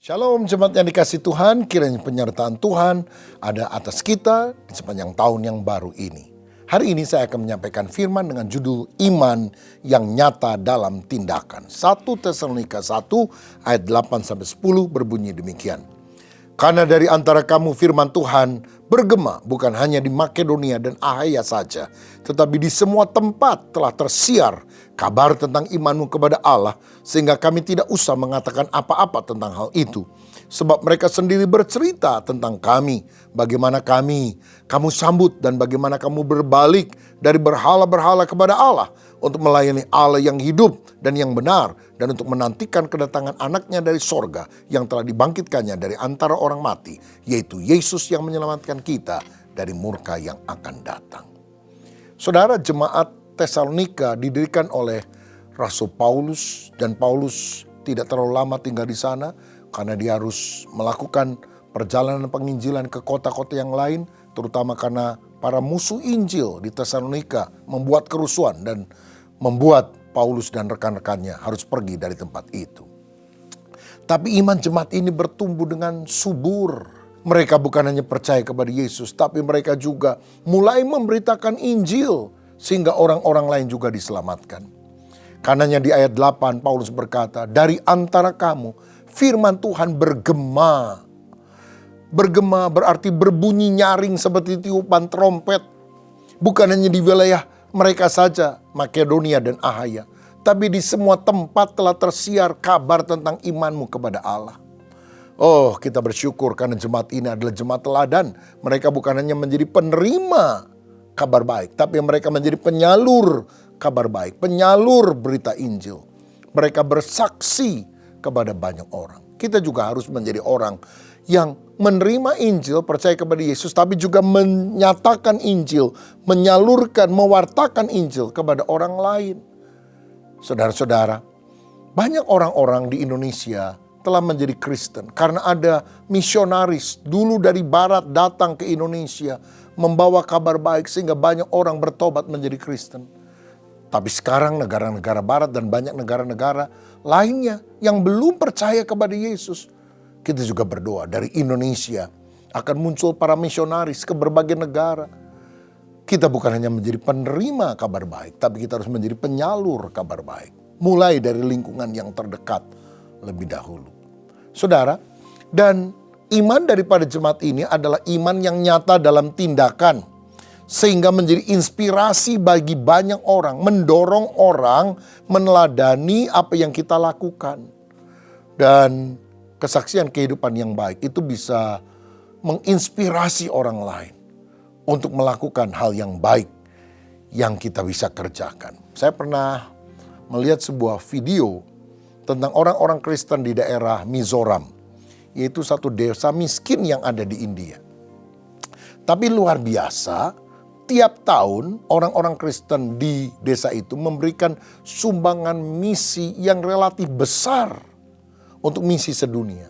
Shalom jemaat yang dikasih Tuhan, kiranya penyertaan Tuhan ada atas kita di sepanjang tahun yang baru ini. Hari ini saya akan menyampaikan firman dengan judul Iman yang Nyata dalam Tindakan. 1 Tesalonika 1 ayat 8-10 berbunyi demikian. Karena dari antara kamu firman Tuhan bergema bukan hanya di Makedonia dan Ahaya saja, tetapi di semua tempat telah tersiar kabar tentang imanmu kepada Allah, sehingga kami tidak usah mengatakan apa-apa tentang hal itu. Sebab mereka sendiri bercerita tentang kami, bagaimana kamu sambut dan bagaimana kamu berbalik dari berhala-berhala kepada Allah untuk melayani Allah yang hidup dan yang benar, dan untuk menantikan kedatangan anaknya dari sorga yang telah dibangkitkannya dari antara orang mati, yaitu Yesus yang menyelamatkan kita dari murka yang akan datang. Saudara, jemaat Tesalonika didirikan oleh Rasul Paulus, dan Paulus tidak terlalu lama tinggal di sana karena dia harus melakukan perjalanan penginjilan ke kota-kota yang lain, terutama karena para musuh Injil di Tesalonika membuat kerusuhan dan membuat Paulus dan rekan-rekannya harus pergi dari tempat itu. Tapi iman jemaat ini bertumbuh dengan subur. Mereka bukan hanya percaya kepada Yesus, tapi mereka juga mulai memberitakan Injil sehingga orang-orang lain juga diselamatkan. Karenanya di ayat 8 Paulus berkata, dari antara kamu firman Tuhan bergema. Bergema berarti berbunyi nyaring seperti tiupan trompet. Bukan hanya di wilayah mereka saja, Makedonia dan Ahaya, tapi di semua tempat telah tersiar kabar tentang imanmu kepada Allah. Oh, kita bersyukur karena jemaat ini adalah jemaat teladan. Mereka bukan hanya menjadi penerima kabar baik, tapi mereka menjadi penyalur kabar baik, penyalur berita Injil. Mereka bersaksi kepada banyak orang. Kita juga harus menjadi orang yang menerima Injil, percaya kepada Yesus, tapi juga menyatakan Injil, menyalurkan, mewartakan Injil kepada orang lain. Saudara-saudara, banyak orang-orang di Indonesia telah menjadi Kristen karena ada misionaris dulu dari barat datang ke Indonesia membawa kabar baik sehingga banyak orang bertobat menjadi Kristen. Tapi sekarang negara-negara barat dan banyak negara-negara lainnya yang belum percaya kepada Yesus, kita juga berdoa dari Indonesia akan muncul para misionaris ke berbagai negara. Kita bukan hanya menjadi penerima kabar baik, tapi kita harus menjadi penyalur kabar baik. Mulai dari lingkungan yang terdekat lebih dahulu. Saudara, dan iman daripada jemaat ini adalah iman yang nyata dalam tindakan. Sehingga menjadi inspirasi bagi banyak orang, mendorong orang meneladani apa yang kita lakukan. Dan kesaksian kehidupan yang baik itu bisa menginspirasi orang lain untuk melakukan hal yang baik yang kita bisa kerjakan. Saya pernah melihat sebuah video tentang orang-orang Kristen di daerah Mizoram, yaitu satu desa miskin yang ada di India. Tapi luar biasa, tiap tahun orang-orang Kristen di desa itu memberikan sumbangan misi yang relatif besar untuk misi sedunia.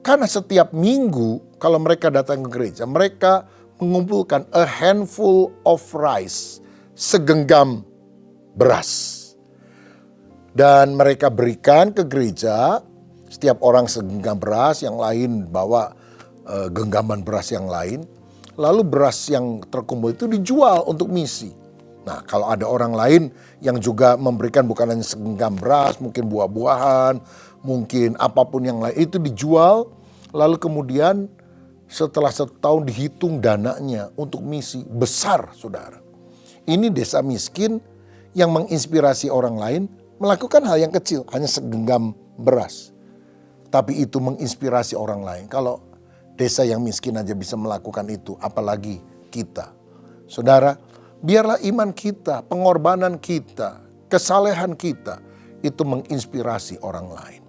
Karena setiap minggu kalau mereka datang ke gereja, mereka mengumpulkan a handful of rice, segenggam beras. Dan mereka berikan ke gereja, setiap orang segenggam beras, yang lain bawa genggaman beras yang lain. Lalu beras yang terkumpul itu dijual untuk misi. Nah, kalau ada orang lain yang juga memberikan bukan hanya segenggam beras, mungkin buah-buahan, mungkin apapun yang lain, itu dijual. Lalu kemudian setelah setahun dihitung dananya untuk misi besar, saudara. Ini desa miskin yang menginspirasi orang lain melakukan hal yang kecil, hanya segenggam beras. Tapi itu menginspirasi orang lain. Kalau desa yang miskin aja bisa melakukan itu, apalagi kita. Saudara, biarlah iman kita, pengorbanan kita, kesalehan kita, itu menginspirasi orang lain.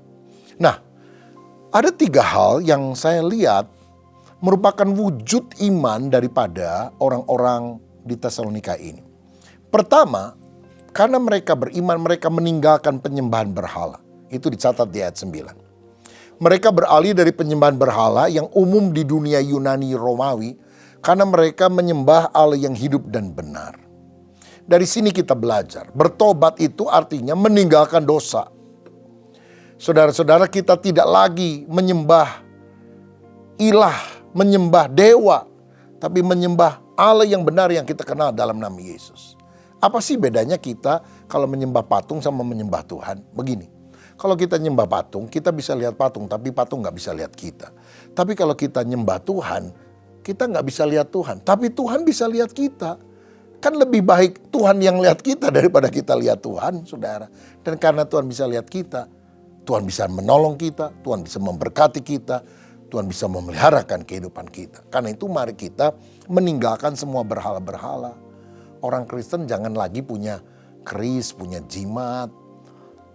Nah, ada 3 hal yang saya lihat merupakan wujud iman daripada orang-orang di Tesalonika ini. Pertama, karena mereka beriman, mereka meninggalkan penyembahan berhala. Itu dicatat di ayat 9. Mereka beralih dari penyembahan berhala yang umum di dunia Yunani Romawi karena mereka menyembah Allah yang hidup dan benar. Dari sini kita belajar, bertobat itu artinya meninggalkan dosa. Saudara-saudara, kita tidak lagi menyembah ilah, menyembah dewa, tapi menyembah Allah yang benar yang kita kenal dalam nama Yesus. Apa sih bedanya kita kalau menyembah patung sama menyembah Tuhan? Begini, kalau kita nyembah patung, kita bisa lihat patung, tapi patung nggak bisa lihat kita. Tapi kalau kita nyembah Tuhan, kita nggak bisa lihat Tuhan, tapi Tuhan bisa lihat kita. Kan lebih baik Tuhan yang lihat kita daripada kita lihat Tuhan, saudara. Dan karena Tuhan bisa lihat kita, Tuhan bisa menolong kita, Tuhan bisa memberkati kita, Tuhan bisa memeliharakan kehidupan kita. Karena itu mari kita meninggalkan semua berhala-berhala. Orang Kristen jangan lagi punya keris, punya jimat,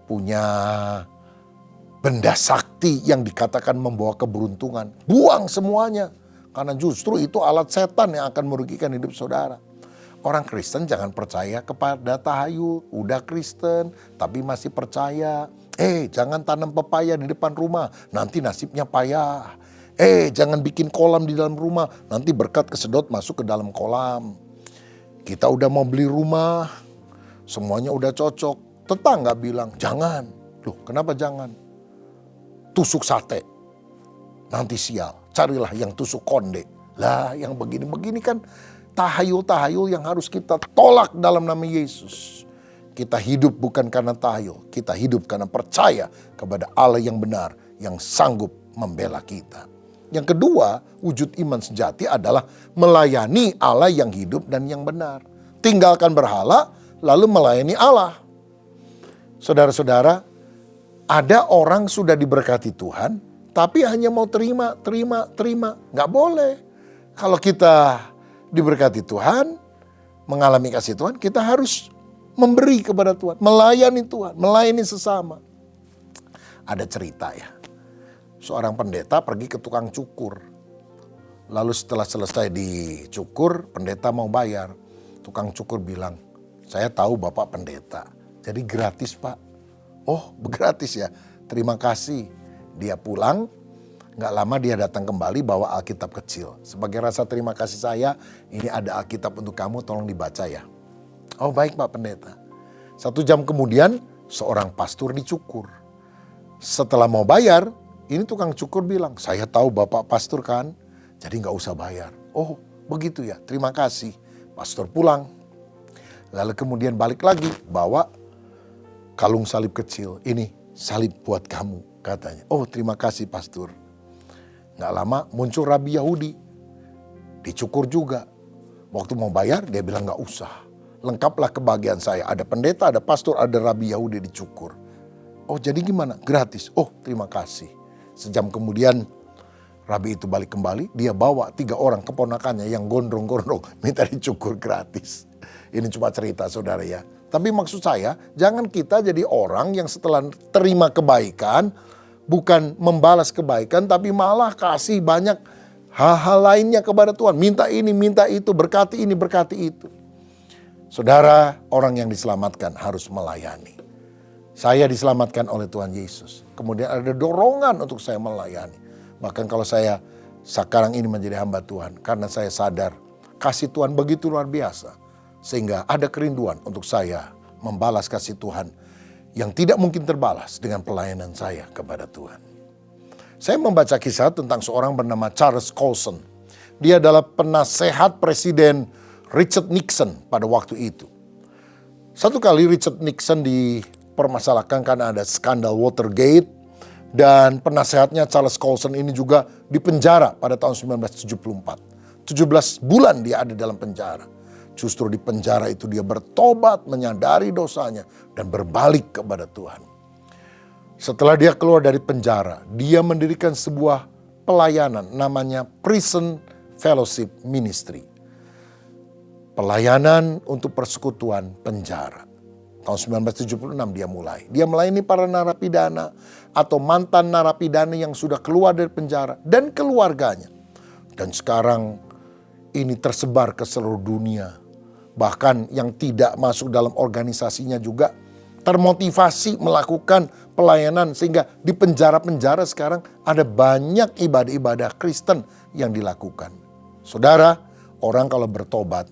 punya benda sakti yang dikatakan membawa keberuntungan. Buang semuanya. Karena justru itu alat setan yang akan merugikan hidup saudara. Orang Kristen jangan percaya kepada tahayul. Udah Kristen tapi masih percaya. Jangan tanam pepaya di depan rumah, nanti nasibnya payah. Jangan bikin kolam di dalam rumah, nanti berkat kesedot masuk ke dalam kolam. Kita udah mau beli rumah, semuanya udah cocok. Tetangga bilang, jangan. Loh, kenapa jangan? Tusuk sate, nanti sial. Carilah yang tusuk konde. Lah, yang begini-begini kan tahayul-tahayul yang harus kita tolak dalam nama Yesus. Kita hidup bukan karena tahayul, kita hidup karena percaya kepada Allah yang benar, yang sanggup membela kita. Yang kedua, wujud iman sejati adalah melayani Allah yang hidup dan yang benar. Tinggalkan berhala, lalu melayani Allah. Saudara-saudara, ada orang sudah diberkati Tuhan, tapi hanya mau terima. Nggak boleh. Kalau kita diberkati Tuhan, mengalami kasih Tuhan, kita harus memberi kepada Tuhan, melayani Tuhan, melayani sesama. Ada cerita ya, seorang pendeta pergi ke tukang cukur. Lalu setelah selesai dicukur, pendeta mau bayar. Tukang cukur bilang, saya tahu Bapak pendeta, jadi gratis Pak. Oh, gratis ya, terima kasih. Dia pulang, gak lama dia datang kembali bawa Alkitab kecil. Sebagai rasa terima kasih saya, ini ada Alkitab untuk kamu, tolong dibaca ya. Oh baik Pak Pendeta. 1 jam kemudian seorang pastor dicukur. Setelah mau bayar, ini tukang cukur bilang, saya tahu Bapak pastor kan, jadi gak usah bayar. Oh begitu ya, terima kasih. Pastor pulang. Lalu kemudian balik lagi, bawa kalung salib kecil. Ini salib buat kamu katanya. Oh terima kasih pastor. Gak lama muncul Rabi Yahudi. Dicukur juga. Waktu mau bayar dia bilang gak usah. Lengkaplah kebahagiaan saya. Ada pendeta, ada pastor, ada Rabi Yahudi dicukur. Oh jadi gimana? Gratis. Oh terima kasih. Sejam kemudian Rabi itu balik kembali. Dia bawa 3 orang keponakannya yang gondrong-gondrong. Minta dicukur gratis. Ini cuma cerita saudara ya. Tapi maksud saya jangan kita jadi orang yang setelah terima kebaikan. Bukan membalas kebaikan tapi malah kasih banyak hal-hal lainnya kepada Tuhan. Minta ini, minta itu, berkati ini, berkati itu. Saudara, orang yang diselamatkan harus melayani. Saya diselamatkan oleh Tuhan Yesus. Kemudian ada dorongan untuk saya melayani. Bahkan kalau saya sekarang ini menjadi hamba Tuhan. Karena saya sadar kasih Tuhan begitu luar biasa. Sehingga ada kerinduan untuk saya membalas kasih Tuhan. Yang tidak mungkin terbalas dengan pelayanan saya kepada Tuhan. Saya membaca kisah tentang seorang bernama Charles Colson. Dia adalah penasehat Presiden Richard Nixon pada waktu itu. Satu kali Richard Nixon dipermasalahkan karena ada skandal Watergate. Dan penasehatnya Charles Colson ini juga dipenjara pada tahun 1974. 17 bulan dia ada dalam penjara. Justru di penjara itu dia bertobat, menyadari dosanya, dan berbalik kepada Tuhan. Setelah dia keluar dari penjara, dia mendirikan sebuah pelayanan namanya Prison Fellowship Ministry. Pelayanan untuk persekutuan penjara. Tahun 1976 dia mulai. Dia melayani para narapidana atau mantan narapidana yang sudah keluar dari penjara dan keluarganya. Dan sekarang ini tersebar ke seluruh dunia. Bahkan yang tidak masuk dalam organisasinya juga termotivasi melakukan pelayanan. Sehingga di penjara-penjara sekarang ada banyak ibadah-ibadah Kristen yang dilakukan. Saudara, orang kalau bertobat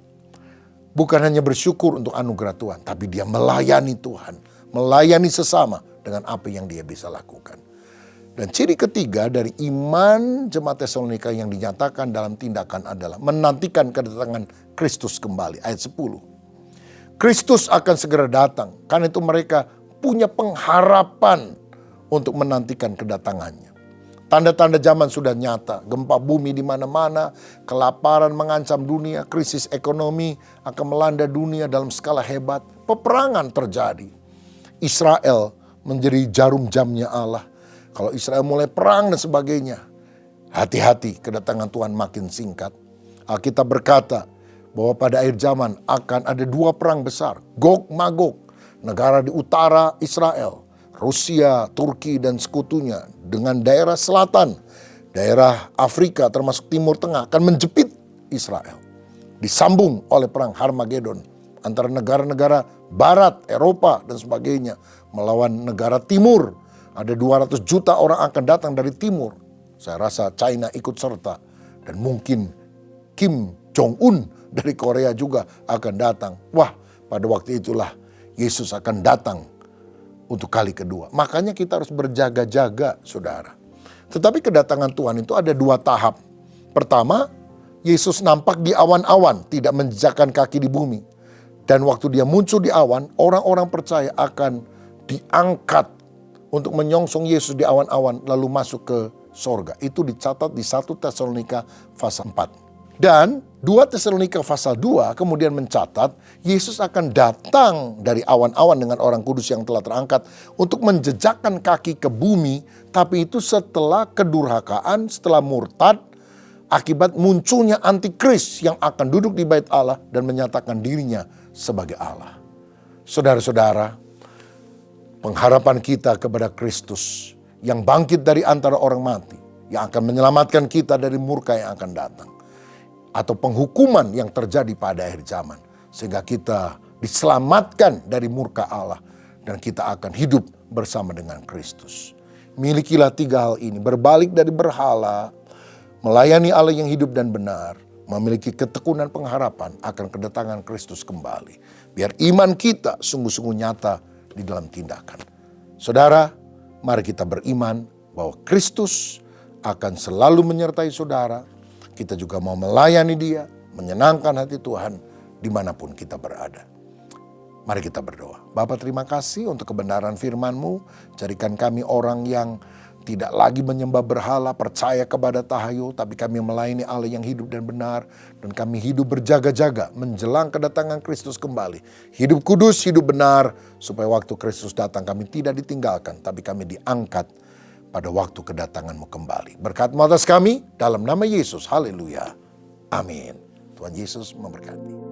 bukan hanya bersyukur untuk anugerah Tuhan, tapi dia melayani Tuhan, melayani sesama dengan apa yang dia bisa lakukan. Dan ciri ketiga dari iman jemaat Tesalonika yang dinyatakan dalam tindakan adalah menantikan kedatangan Kristus kembali. Ayat 10. Kristus akan segera datang. Karena itu mereka punya pengharapan untuk menantikan kedatangannya. Tanda-tanda zaman sudah nyata. Gempa bumi di mana-mana, kelaparan mengancam dunia, krisis ekonomi akan melanda dunia dalam skala hebat. Peperangan terjadi. Israel menjadi jarum jamnya Allah. Kalau Israel mulai perang dan sebagainya, hati-hati, kedatangan Tuhan makin singkat. Alkitab berkata bahwa pada akhir zaman akan ada 2 perang besar. Gog Magog, negara di utara Israel, Rusia, Turki dan sekutunya dengan daerah selatan, daerah Afrika termasuk Timur Tengah akan menjepit Israel. Disambung oleh perang Harmagedon antara negara-negara barat, Eropa dan sebagainya melawan negara timur. Ada 200 juta orang akan datang dari timur. Saya rasa China ikut serta. Dan mungkin Kim Jong-un dari Korea juga akan datang. Wah, pada waktu itulah Yesus akan datang untuk kali kedua. Makanya kita harus berjaga-jaga, saudara. Tetapi kedatangan Tuhan itu ada 2 tahap. Pertama, Yesus nampak di awan-awan, tidak menjejakkan kaki di bumi. Dan waktu dia muncul di awan, orang-orang percaya akan diangkat untuk menyongsong Yesus di awan-awan lalu masuk ke sorga. Itu dicatat di 1 Tesalonika pasal 4. Dan 2 Tesalonika pasal 2 kemudian mencatat Yesus akan datang dari awan-awan dengan orang kudus yang telah terangkat untuk menjejakkan kaki ke bumi. Tapi itu setelah kedurhakaan, setelah murtad, akibat munculnya antikris yang akan duduk di bait Allah dan menyatakan dirinya sebagai Allah. Saudara-saudara, pengharapan kita kepada Kristus yang bangkit dari antara orang mati, yang akan menyelamatkan kita dari murka yang akan datang, atau penghukuman yang terjadi pada akhir zaman, sehingga kita diselamatkan dari murka Allah dan kita akan hidup bersama dengan Kristus. Milikilah 3 hal ini: berbalik dari berhala, melayani Allah yang hidup dan benar, memiliki ketekunan pengharapan akan kedatangan Kristus kembali. Biar iman kita sungguh-sungguh nyata di dalam tindakan. Saudara, mari kita beriman bahwa Kristus akan selalu menyertai saudara. Kita juga mau melayani Dia, menyenangkan hati Tuhan dimanapun kita berada. Mari kita berdoa. Bapa, terima kasih untuk kebenaran firman-Mu. Jadikan kami orang yang tidak lagi menyembah berhala, percaya kepada tahayul, tapi kami melayani Allah yang hidup dan benar. Dan kami hidup berjaga-jaga menjelang kedatangan Kristus kembali. Hidup kudus, hidup benar, supaya waktu Kristus datang kami tidak ditinggalkan, tapi kami diangkat pada waktu kedatangan-Mu kembali. Berkat-Mu atas kami, dalam nama Yesus, haleluya, amin. Tuhan Yesus memberkati.